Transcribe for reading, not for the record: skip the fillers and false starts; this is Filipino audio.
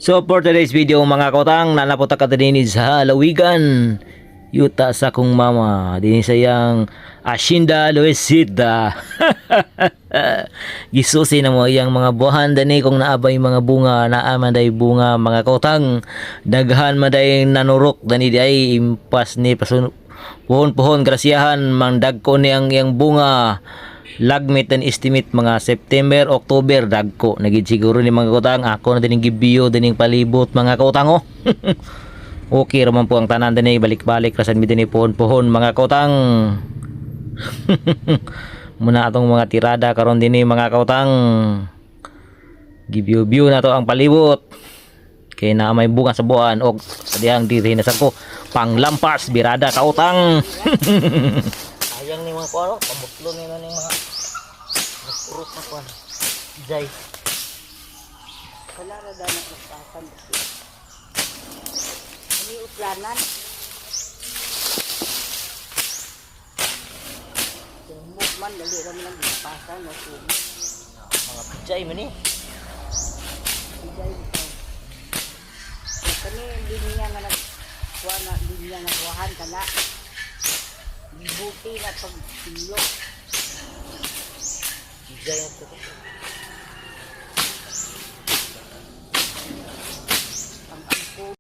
So for today's video mga kautang, nanapunta ka din sa Lawigan. Yuta sa kong mama, din sayang Asinda Luisita. Gisusi na mo iyang mga buhan dani kung naabay mga bunga, naaman day bunga mga kautang. Daghan maday nanurok dani day impas ni pasun puhon-puhon grasyahan mang dagko ni ang iyang bunga. Lagmit and estimate mga September, October dagko nagid siguro ni mga kautang. Ako na dining gibiyo dining palibot mga kautang oh. Okay raman po ang tanan din balik-balik rasan mi din pohon-pohon mga kautang. Muna atong mga tirada karon din mga kautang. Gibiyo-biyo na to ang palibot. Kay na may bunga sa buwan og sadiyang diri na sa ko panglampas birada kautang. Ayang ni mga kuano, pamutlo ni na ning mga purok na kuan. Jay. Wala na daw nagpasan. Ini uplanan. Yung mukman dali ram lang pasan no Mga jay man ni. Jay. Kani linya nga nagkuha na linya nga kuhan kana. Buti na pag silok. Jay ang